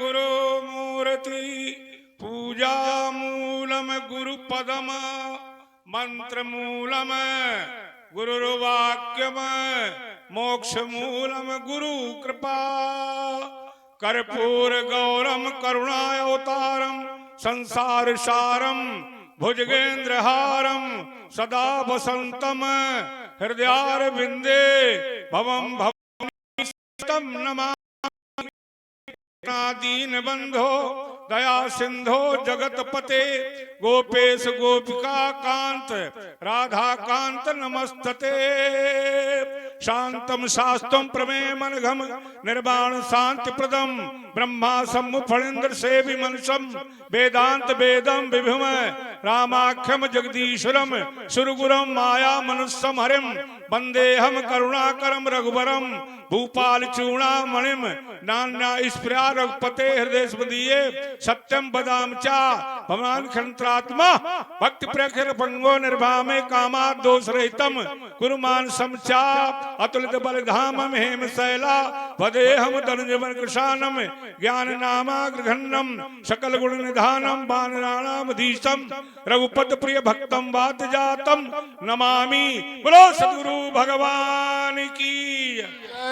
गुरु मूर्ति पूजा मूलम गुरु पदम मंत्र मूलम गुरुर्वाक्यम मोक्ष मूलम गुरु कृपा कर्पूर गौरम करुणावतारम संसार सारम भुजगेंद्रहारम सदा वसंतम हृदयारविंदे भवम भवम नमामि दीन बंधो दया सिंधो जगतपते गोपेश गोपिका कांत राधा कांत नमस्तते शांतम शास्त्रम प्रमेय मनघम निर्वाण शांति प्रदम ब्रह्मा सम्मु फणींद्र सेवि मनसम वेदांत वेदम विभुम रामाख्यम जगदीश्वरम सुरगुरम माया मनुष्यम हरिम वंदेहम करुणाकरम रघुवरम भूपाल चूड़ामणिम नान्या स्प्रिया रघुपते हृदय स्मदीये सत्यम बदाम चा भगवान खंत्रात्मा भक्ति प्रखर पंगो निर्भामे कामा दोष रहितम कुरुमान समचा अतुलित बलधाम हेम शैला वदेहम धनुजवन कृशानम ज्ञान नामाग्रघन्नम सकल गुण निधानम बानराणामधीशम रघुपत प्रिय भक्तम वात जातम नमामि। बोलो सद्गुरु भगवान की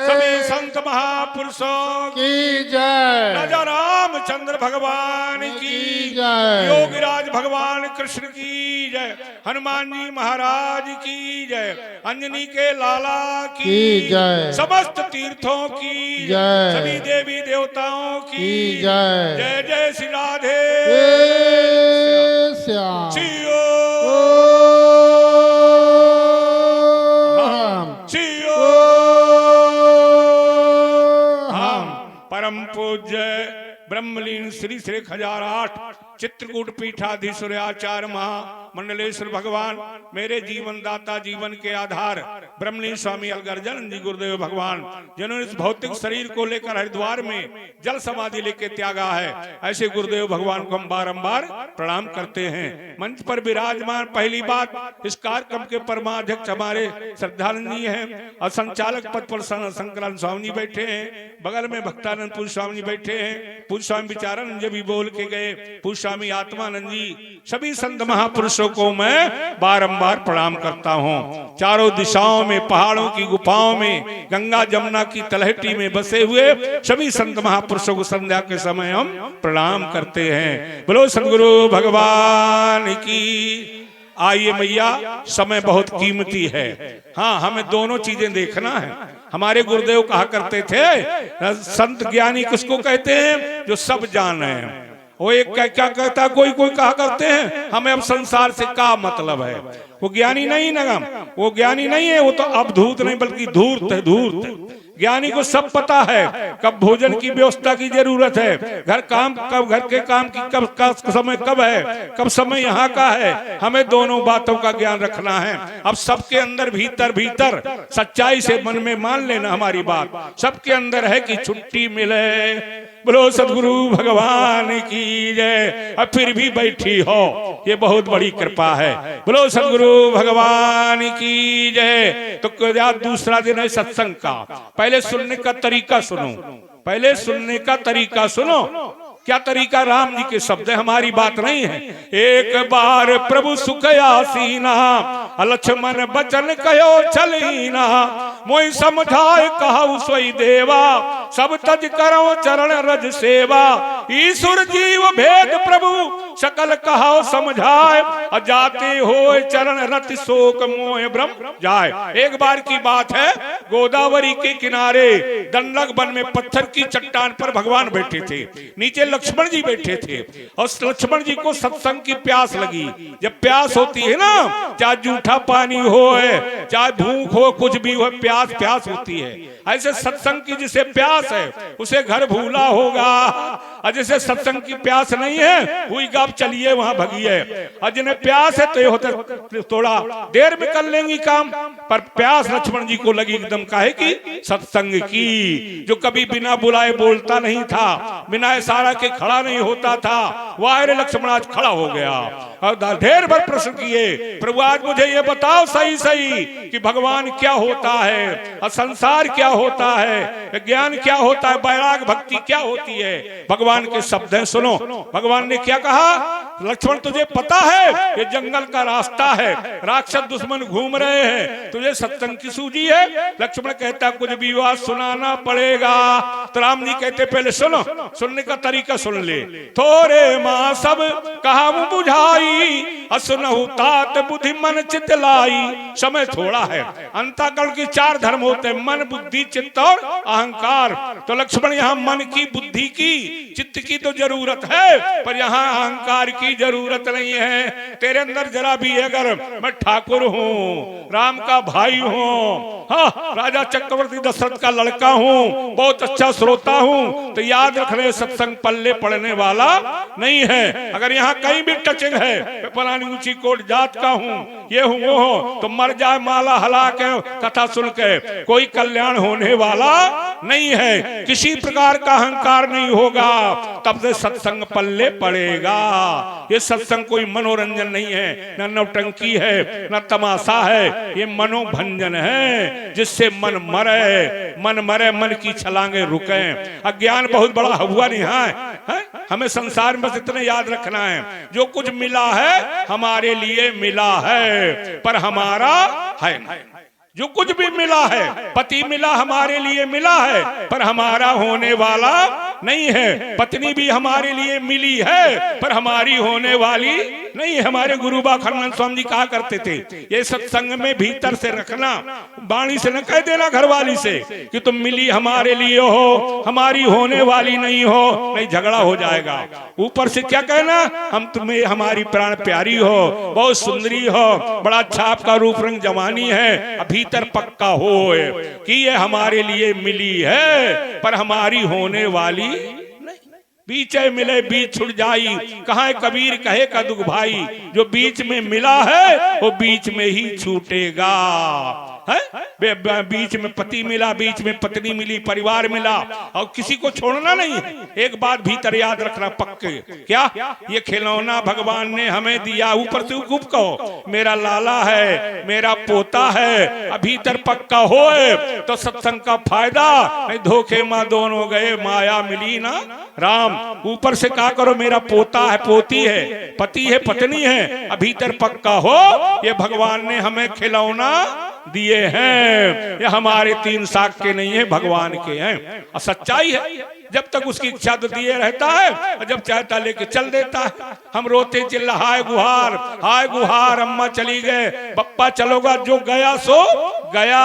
सभी संत महापुरुषों की जय। राजा रामचंद्र भगवान की जय। योगीराज भगवान कृष्ण की जय। हनुमान जी महाराज की जय। अंजनी के लाला की जय। समस्त तीर्थों की जय। सभी देवी देवताओं की जय। जय जय श्री राधे श्याम। परम पूज्य ब्रह्मलीन श्री श्री 1008 चित्रकूट पीठाधीश्वर आचार्य महामंडलेश्वर भगवान मेरे जीवन दाता जीवन के आधार ब्रह्मलीन स्वामी अलगर्जन जी गुरुदेव भगवान जिन्होंने इस भौतिक शरीर को लेकर हरिद्वार में जल समाधि लेके त्यागा है, ऐसे गुरुदेव भगवान को हम बारंबार प्रणाम करते हैं। मंच पर विराजमान पहली बात इस कार्यक्रम के परमाध्यक्ष हमारे श्रद्धानंद जी हैं और संचालक पद पर शंकरानंद स्वामी जी बैठे हैं, बगल में भक्तानंद पूज्य स्वामी जी बैठे हैं, पूज्य स्वामी विचारानंद जी भी बोल के गए, पूज्य स्वामी आत्मानंद जी, सभी संत महापुरुषों को मैं बारंबार प्रणाम करता हूँ। चारों दिशाओं में पहाड़ों की गुफाओं में गंगा जमुना की तलहटी में बसे हुए सभी संत महापुरुषों को संध्या के समय हम प्रणाम करते हैं। बोलो सद्गुरु भगवान की। आइए मैया, समय बहुत कीमती है। हाँ, हमें दोनों चीजें देखना है। हमारे गुरुदेव कहा करते थे संत ज्ञानी किसको कहते हैं? जो सब जान है। वो एक क्या कहता, कोई कोई कहा करते हैं हमें अब संसार से क्या मतलब है। वो ज्ञानी नहीं ना, वो ज्ञानी नहीं है, वो तो अवधूत नहीं बल्कि धूर्त है, धूर्त है। ज्ञानी को सब पता है, कब भोजन की व्यवस्था की जरूरत है, घर के काम की कब समय कब है, कब समय यहाँ का है। हमें दोनों बातों का ज्ञान रखना है। अब सबके अंदर भीतर सच्चाई से मन में मान लेना हमारी बात, सबके अंदर है कि छुट्टी मिले। बोलो सद्गुरु भगवान की जय। अब फिर भी बैठी हो, ये बहुत बड़ी कृपा है। बोलो सद्गुरु भगवान की जय। तो दूसरा दिन है सत्संग का। पहले सुनने का तरीका सुनो, पहले सुनने का तरीका सुनो। क्या तरीका? राम जी के शब्द है, हमारी बात नहीं है। एक बार प्रभु सुख आसीना, लक्ष्मण बचन कहो चलीना, मोहि समझाए कहु सोई देवा, सब तज करो चरण रज सेवा। ईश्वर जीव भेद प्रभु सकल कहो समझाए, जाते हो चरण रति शोक मोह ब्रह्म जाए। एक बार की बात है, गोदावरी के किनारे दंडक वन में पत्थर की चट्टान पर भगवान बैठे थे, नीचे लक्ष्मण जी बैठे थे। और लक्ष्मण जी को सत्संग की प्यास लगी। जब प्यास होती है ना, चाहे जूठा पानी हो चाहे भूख हो, कुछ भी हो, प्यास होती है। ऐसे सत्संग की जिसे प्यास है उसे घर भूला होगा, और जिसे सत्संग की प्यास नहीं है हुई गाप चलिए वहां भगिए। और जिन्हें प्यास है तो ये होता थोड़ा देर में कर लेंगी काम, पर प्यास लक्ष्मण जी को लगी एकदम, काहे की? सत्संग की। जो कभी बिना बुलाए बोलता नहीं था, बिना इशारा के खड़ा नहीं होता था, वह लक्ष्मण आज खड़ा हो गया और ढेर बार प्रश्न किए, प्रभु आज मुझे ये बताओ सही सही कि भगवान क्या होता है और संसार क्या होता है, ज्ञान क्या होता है, वैराग भक्ति क्या होती है। भगवान के शब्द हैं, सुनो भगवान ने क्या कहा, लक्ष्मण तुझे पता है ये जंगल का रास्ता है, राक्षस दुश्मन घूम रहे हैं, तुझे सत्संग की सूझी है। लक्ष्मण कहता कुछ भी बात सुनाना पड़ेगा। तो राम जी कहते पहले सुनो, सुनने का तरीका सुन ले। थोड़े माँ सब कहा बुझाई, असुनहु तात बुद्धि मन चित्त लाई। समय थोड़ा है, अंतःकरण के 4 धर्म होते हैं, मन बुद्धि चित्त और अहंकार। तो लक्ष्मण यहाँ मन की, बुद्धि की, चित्त की तो जरूरत है, पर यहाँ अहंकार की जरूरत नहीं है। तेरे अंदर जरा भी अगर मैं ठाकुर हूँ, राम का भाई हूँ, हाँ राजा चक्रवर्ती दशरथ का लड़का हूँ, बहुत अच्छा श्रोता हूँ, तो याद रखने सत्संग पल्ले पड़ने वाला नहीं है। अगर यहाँ कहीं भी टचिंग है, फलानी ऊंची कोट जात का हूँ, ये हूँ वो हूँ, तो मर जाए माला हला के कथा सुन के, कोई कल्याण होने वाला नहीं है। किसी प्रकार का अहंकार नहीं होगा, तब से सत्संग पल्ले पड़ेगा। ये सत्संग कोई मनोरंजन नहीं है, न नौटंकी है, न तमाशा है, ये मनोभंजन है, जिससे मन मरे, मन की छलांगे रुके। अज्ञान बहुत बड़ा हुआ नहीं है, हमें संसार में बस इतना याद रखना है, जो कुछ मिला है हमारे लिए मिला है, पर हमारा है नहीं। जो कुछ भी मिला है, पति मिला हमारे लिए मिला है, पर हमारा होने वाला नहीं है। पत्नी भी हमारे लिए मिली है, पर हमारी होने वाली नहीं है। हमारे गुरु बाखनंद स्वामी जी कहा करते थे, ये सत्संग में भीतर से रखना, वाणी से न कह देना घरवाली से कि तुम मिली हमारे लिए हो, हमारी होने वाली नहीं हो, नहीं झगड़ा हो जाएगा। ऊपर से क्या कहना, हम तुम्हें, हमारी प्राण प्यारी हो, बहुत सुंदरी हो, बड़ा अच्छा आपका रूप रंग जवानी है, भीतर पक्का हो कि ये हमारे लिए मिली है, पर हमारी होने वाली नहीं। बीचे मिले बीच छुट जाई, कहाँ कबीर कहे का दुख भाई, जो बीच में मिला है वो बीच में ही छूटेगा। बीच में पति मिला, बीच में पत्नी मिली, परिवार मिला, और किसी को छोड़ना नहीं है। एक बात भीतर याद रखना पक्के, क्या ये खिलौना भगवान ने हमें दिया, ऊपर से खूब कहो मेरा लाला है, मेरा पोता है, भीतर पक्का होए तो सत्संग का फायदा नहीं। धोखे माँ दोनों गए, माया मिली ना राम। ऊपर से कहा करो मेरा पोता है, पोती है, पति है, पत्नी है, भीतर पक्का हो, ये भगवान ने हमें खिलौना दिए हैं, ये हमारे 3 साख के नहीं है, भगवान के हैं। और सच्चाई है, जब तक उसकी इच्छा तो दिए रहता है, और जब चाहता लेके चल देता है। हम रोते चिल्ला हाय गुहार, अम्मा चली गए, पप्पा चलोगा, जो गया सो गया।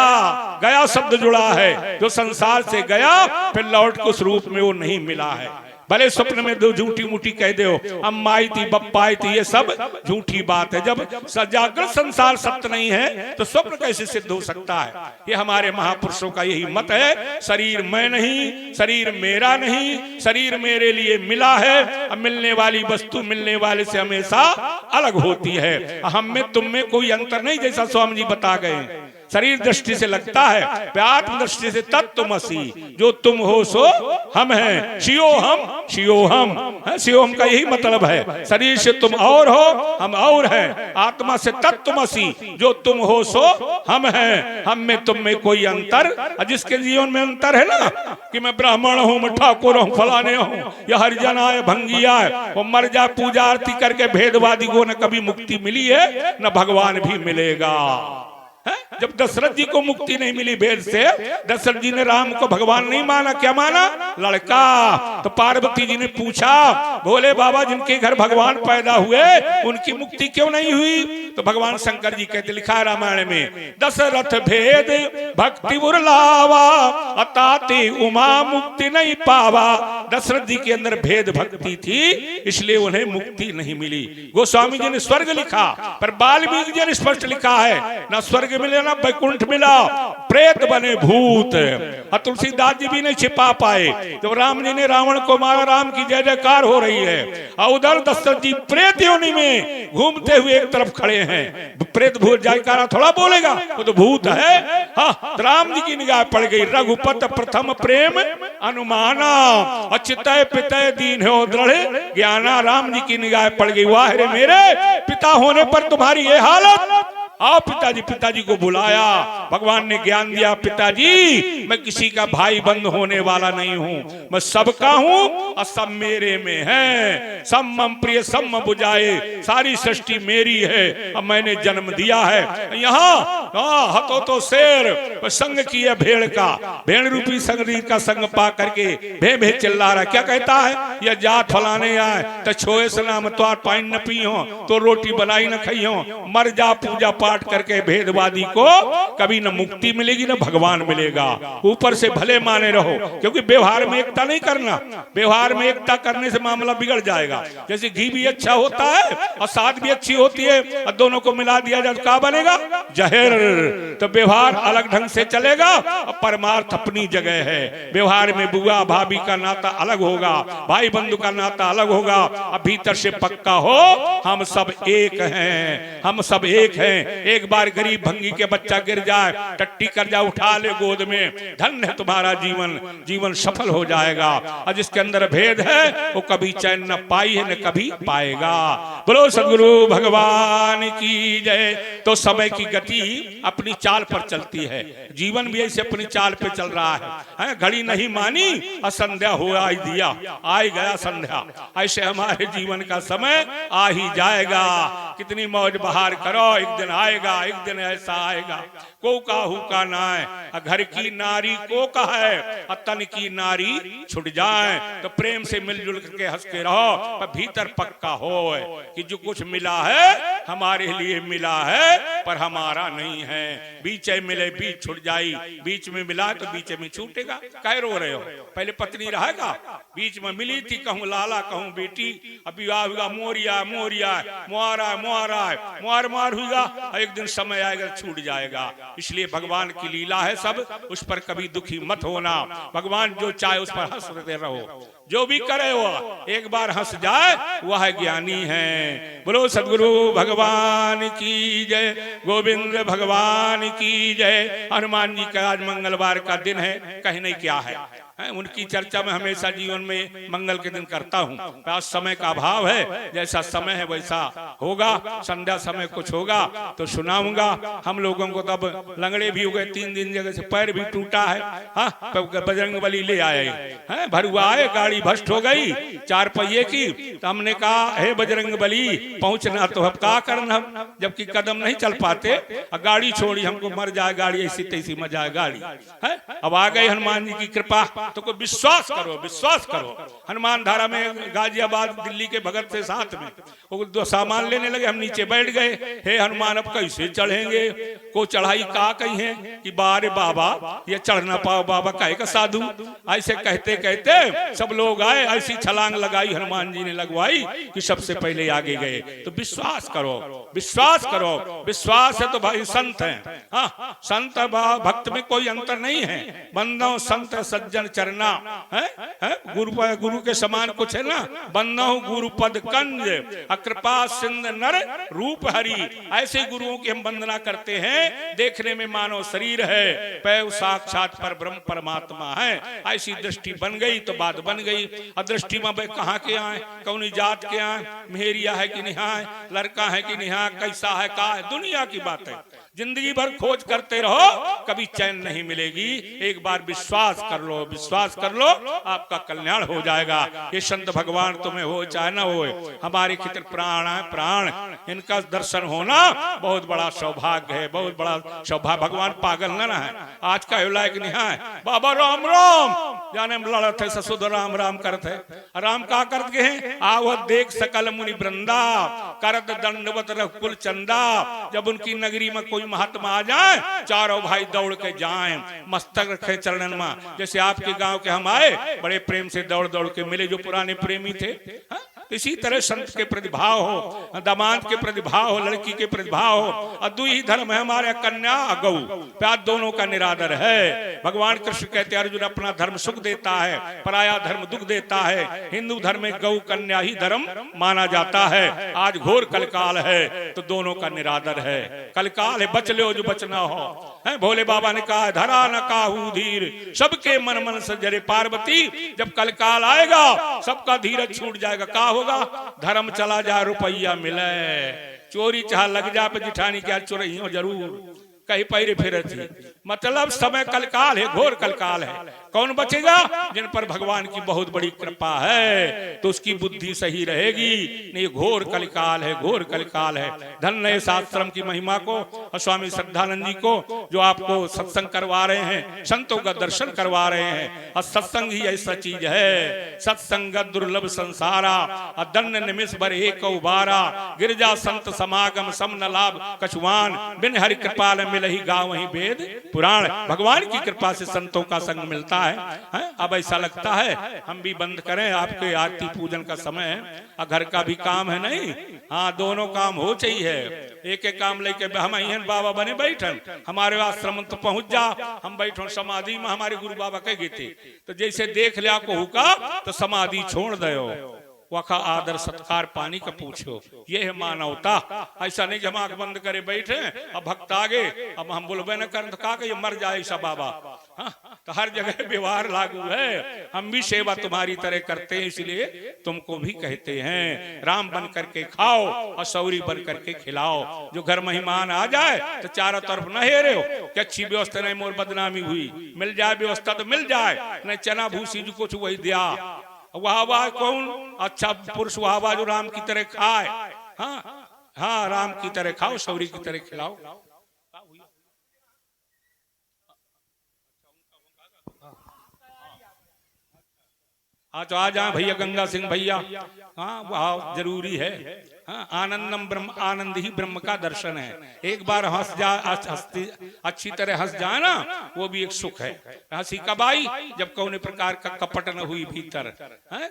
गया शब्द जुड़ा है, जो संसार से गया फिर लौट के उस रूप में वो नहीं मिला है। भले स्वप्न में 2 झूठी मूठी कह दो, अम्मा आई थी, बप्पा आई थी, ये सब झूठी बात है। जब जागृत संसार सत्य नहीं है तो स्वप्न कैसे सिद्ध हो सकता है। ये हमारे महापुरुषों का यही मत है, शरीर मैं नहीं, शरीर मेरा नहीं, शरीर मेरे लिए मिला है। अब मिलने वाली वस्तु मिलने वाले से हमेशा अलग होती है। हम में तुम में कोई अंतर नहीं, जैसा स्वामी जी बता गए। शरीर दृष्टि से लगता है, आत्म दृष्टि से तत्त्वमसि, जो तुम हो सो हम हैं, शियोहम शियोहम का यही मतलब है। शरीर से तुम और हो, हम और हैं, आत्मा से तत्त्वमसि, जो तुम हो सो हम हैं, हम में तुम में कोई अंतर। जिसके जीवन में अंतर है ना कि मैं ब्राह्मण हूँ, मैं ठाकुर हूँ, फलाने हूँ, या हरिजन आए भंगिया है, वो मर जा पूजा आरती करके भेदवादी को न कभी मुक्ति मिली है, न भगवान भी मिलेगा। जब दशरथ जी को मुक्ति नहीं मिली भेद से, दशरथ जी ने राम को भगवान नहीं माना, क्या माना, लड़का। तो पार्वती जी ने पूछा, भोले बाबा जिनके घर भगवान पैदा हुए उनकी मुक्ति क्यों नहीं हुई? तो भगवान शंकर जी कहते, लिखा है रामायण में, दशरथ भेद भक्ति उर्लावा, अताति उमा मुक्ति नहीं पावा। दशरथ जी के अंदर भेद भक्ति थी, इसलिए उन्हें मुक्ति नहीं मिली। गोस्वामी जी ने स्वर्ग लिखा, पर वाल्मीकि जी ने स्पष्ट लिखा है, न स्वर्ग स्वर्ग मिले ना वैकुंठ मिला, प्रेत बने भूत। और तुलसीदास जी भी नहीं छिपा पाए, जब राम जी ने रावण को मारा, राम की जय जयकार हो रही है, और उधर दशरथ जी प्रेत योनि में घूमते हुए एक तरफ खड़े हैं। प्रेत भूत जयकारा थोड़ा बोलेगा, वो तो भूत है। हाँ, राम जी की निगाह पड़ गई, रघुपत प्रथम प्रेम अनुमाना, अचितय पितय दीन हो दृढ़ ज्ञाना। राम जी की निगाह पड़ गई, वाह रे मेरे पिता होने पर तुम्हारी ये हालत। आओ पिताजी, पिताजी को बुलाया, भगवान ने ज्ञान दिया, पिताजी मैं किसी का भाई बंद होने वाला नहीं हूँ, मैं सबका हूँ और सब मेरे में है। सब मम प्रिय सब मम बुझाए, सारी सृष्टि मेरी है, अब मैंने जन्म दिया है। यहाँ हतो तो शेर संग किया भेड़ का, भेड़ रूपी शरीर का संग पा करके भे भे चिल्ला रहा। क्या कहता है, यह जात फलाने आए तो छोए सलाम तो पाइन न पी हो, तो रोटी बनाई न खाई हो, मर जा पूजा पाठ करके भेदवादी को कभी न मुक्ति मिलेगी न भगवान मिलेगा। ऊपर से भले माने रहो, क्योंकि व्यवहार में एकता नहीं करना, व्यवहार में एकता करने से मामला बिगड़ जाएगा। जैसे घी भी अच्छा होता है और साथ भी अच्छी होती है, और दोनों को मिला दिया जाए क्या बनेगा, जहर। तो व्यवहार अलग ढंग से चलेगा और परमार्थ अपनी जगह है। व्यवहार में बुआ भाभी का नाता अलग होगा, भाई बंधु का नाता अलग होगा, अब भीतर से पक्का हो हम सब एक हैं, हम सब एक हैं। एक बार गरीब भंगी के बच्चा गिर जाए, टट्टी कर जाए, उठा ले गोद में, धन्य है तुम्हारा जीवन, जीवन सफल हो जाएगा। और जिसके अंदर भेद है वो कभी चैन न पाई है न कभी पाएगा। बोलो सद्गुरु भगवान की जय। तो समय की गति अपनी चाल पर चलती है, जीवन भी ऐसे अपनी चाल पे चल रहा है। घड़ी नहीं मानी और संध्या हो आई दिया, आ गया संध्या। ऐसे हमारे जीवन का समय आ ही जाएगा। कितनी मौज बहार करो, एक दिन आएगा, एक दिन ऐसा आएगा। को काहू का नाय, घर की नारी को कहा है, तन की नारी छुट जाए। तो प्रेम से मिलजुल करके हंस के रहो, पर भीतर पक्का हो कि जो कुछ मिला है हमारे लिए मिला है, पर हमारा नहीं है। बीच मिले बीच छूट जाई, बीच में मिला तो बीच में छूटेगा। कह रो रहे हो, पहले पत्नी रहेगा, बीच में मिली थी, कहूँ लाला कहूँ बेटी, अभी आएगा मोरिया मोरिया, मुआरा मुआरा, मुआर मुआर हुआ, एक दिन समय आएगा छूट जाएगा। इसलिए भगवान की लीला है सब, उस पर कभी दुखी मत होना। भगवान जो चाहे उस पर हंसते रहो, जो भी करे वो एक बार हंस जाए वह ज्ञानी है। बोलो सद्गुरु भगवान की जय, गोविंद भगवान की जय। हनुमान जी का आज मंगलवार का दिन है, कहीं नहीं क्या है, उनकी चर्चा में हमेशा जीवन में मंगल के दिन करता हूँ। आज समय का अभाव है, जैसा समय है वैसा होगा, संध्या समय कुछ होगा तो सुनाऊंगा। हम लोगों को तब लंगड़े भी हो गए, 3 दिन जगह से पैर भी टूटा है। हाँ, बजरंग बली ले आए हैं, भरुआ आए, गाड़ी भ्रष्ट हो गई 4 पहिए की। तो हमने कहा हे बजरंग बली पहुंचना तो अब क्या करना, जबकि कदम नहीं चल पाते, गाड़ी छोड़ी, हमको मर जाए गाड़ी, ऐसी तैसी मजा गाड़ी है। अब आ गई हनुमान जी की कृपा, तो कोई विश्वास करो, विश्वास करो। हनुमान धारा में गाजियाबाद दिल्ली के भगत से साथ में वो 2 सामान लेने लगे, हम नीचे बैठ गए। हे हनुमान अब कैसे चढ़ेंगे, को चढ़ाई का कही है कि बारे बाबा ये चढ़ ना पाओ, बाबा कहे का साधु। ऐसे कहते कहते सब लोग आए, ऐसी छलांग लगाई हनुमान जी ने लगवाई कि सबसे पहले आगे गए। तो विश्वास करो, विश्वास करो, विश्वास है तो भाई संत है। हाँ, संत भक्त में कोई अंतर नहीं है। बंदो संत सज्जन चरना है, गुरु के समान कुछ है ना। बंदो गुरु पद कंज, कृपा सिंध नर रूप हरि। ऐसे गुरुओं की हम वंदना करते हैं, देखने में मानव शरीर है, पैव साक्षात पर ब्रह्म परमात्मा है। ऐसी दृष्टि बन गई तो बात बन गई। अदृष्टि में भाई कहाँ के आए, कौन जात के आए, मेहरिया है कि नहीं है, लड़का है कि नहीं है, कैसा है का है, दुनिया की बात है। जिंदगी भर खोज करते रहो, कभी चैन नहीं मिलेगी। एक बार विश्वास कर लो, विश्वास कर लो, आपका कल्याण हो जाएगा। ये संत भगवान तुम्हें हो चाहे ना हो, हमारे खितर प्राण है, प्राण, इनका दर्शन होना बहुत बड़ा सौभाग्य है, बहुत बड़ा सौभाग्य। भगवान पागल ना है, आज का लायक नहीं है। बाबा राम राम जाने में लड़त है, ससुद राम राम करते, राम का करते हैं। आवत देख सकल मुनि वृंदा, करत दंडवत रघुकुल चंदा। जब उनकी नगरी में कोई महात्मा आ जाए, चारों भाई दौड़ के जाएं, मस्तक रखे चरणन में। जैसे आपके गांव के हम आए, बड़े प्रेम से दौड़ दौड़ के मिले, जो पुराने प्रेमी थे। इसी तरह संत के प्रतिभाव हो, दामाद के प्रतिभाव हो, लड़की के प्रतिभाव हो। और दो ही धर्म है हमारे, कन्या गौ, प्यार दोनों का निरादर है। भगवान कृष्ण कहते हैं अर्जुन अपना धर्म सुख देता है, पराया धर्म दुख देता है। हिंदू धर्म में गौ कन्या ही धर्म माना जाता है। आज घोर कलकाल है तो दोनों का निरादर है। कलकाल है, बच लो जो बचना हो। है भोले बाबा ने कहा धरा न काहू धीर, सबके मन मन से जरे पार्वती। जब कलकाल आएगा सबका धीरज छूट जाएगा। क्या होगा? धर्म चला जाए रुपया मिले, चोरी चाह लग जा पे जिठानी क्या चोरी हो जरूर कहीं पैरे फिर थी। मतलब समय कलकाल है, घोर कलकाल है। कौन बचेगा? जिन पर भगवान की बहुत बड़ी कृपा है तो उसकी बुद्धि सही रहेगी। नहीं, घोर कलकाल है, घोर कलकाल है। धन्य है शास्त्रम की महिमा को और स्वामी श्रद्धानंद जी को जो आपको सत्संग करवा रहे हैं, संतों का दर्शन करवा रहे हैं। और सत्संग ही ऐसा चीज है, सत्संग दुर्लभ संसारा, दन्न निमिष भर एक बारा, गिरजा संत समागम सम न लाभ कछुआन, बिन हरि कृपाल मिलहि गावहि वेद पुराण। भगवान की कृपा से संतों का संग मिलता है। अब ऐसा लगता है हम भी बंद करें, आपके आरती पूजन का समय है, घर का भी काम है। नहीं, हाँ दोनों काम हो चाहिए। एक एक काम लेके हम अहन बाबा बने बैठन, हमारे आश्रम तो पहुंच जा, हम बैठो समाधि में। हमारे गुरु बाबा कह गए थे तो जैसे देख लिया को हुका तो समाधि छोड़ दो, वखा आदर सत्कार पानी का पूछो। ये है मानवता। ऐसा नहीं कि हम आंख बंद करे बैठे अब भक्त आगे अब हम बोलबे न कर तो का ये मर जाए ऐसा बाबा। हाँ, तो हर जगह व्यवहार लागू है। हम भी सेवा तुम्हारी तरह करते हैं, इसलिए तुमको भी कहते हैं राम बन करके खाओ और सौरी बन करके खिलाओ। जो घर मेहमान आ जाए तो चारों तरफ न हेरे हो कि अच्छी व्यवस्था नहीं, मोर बदनामी हुई। मिल जाए व्यवस्था तो मिल जाए, नहीं चना भूसी जो कुछ वही दिया। वाह कौन अच्छा पुरुष वाह जो राम की तरह खाए। हाँ हाँ, राम की तरह खाओ, सौरी की तरह खिलाओ। हाँ तो आ जाए भैया गंगा सिंह भैया। हाँ वह जरूरी है। हाँ, आनंदम ब्रह्म, आनंद ही ब्रह्म का दर्शन है। एक बार हंस जा, अच्छी तरह हंस जाए ना, वो भी एक सुख है। हंसी कब आई? जब कौन प्रकार का कपट न हुई भीतर,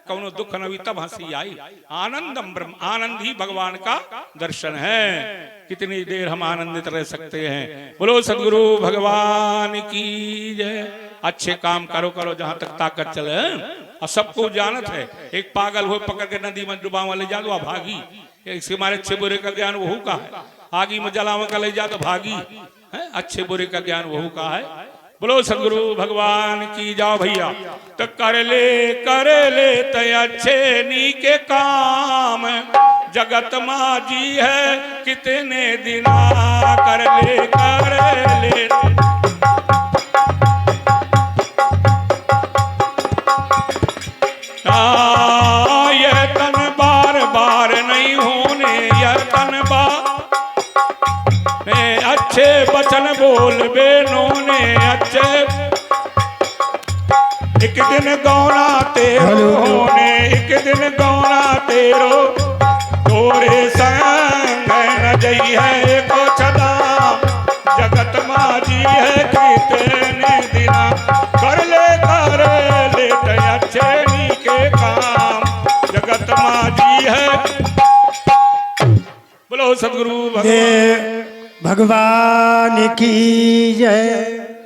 कौनो दुख न हुई तब हंसी आई। आनंदम ब्रह्म, आनंद ही भगवान का दर्शन है। कितनी देर हम आनंदित रह सकते हैं। बोलो सदगुरु भगवान की जय। अच्छे काम करो करो जहां तक ताकत चले। और सबको जानत है, एक पागल हो पकड़ के नदी में डुबावा ले जा दो भागी, इसके मारे अच्छे बुरे का ज्ञान वहू का है। आगी में जलावा का ले जा तो भागी है, अच्छे बुरे का ज्ञान वहू का है। बोलो सदगुरु भगवान की। जाओ भैया तो कर ले तो अच्छे नी के काम, जगत माजी है कितने दिना। कर ले ये तन बार बार नहीं होने, यह तन अच्छे वचन बोल बेनोने अच्छे। एक दिन गौना तेरो होने, एक दिन गौना तेरो, तोरे संग न जई है को छदा। जगत माजी है कितने दिना। कर ले तो अच्छे नी के काम, जगत माजी है। बोलो सदगुरु भगवान की जय।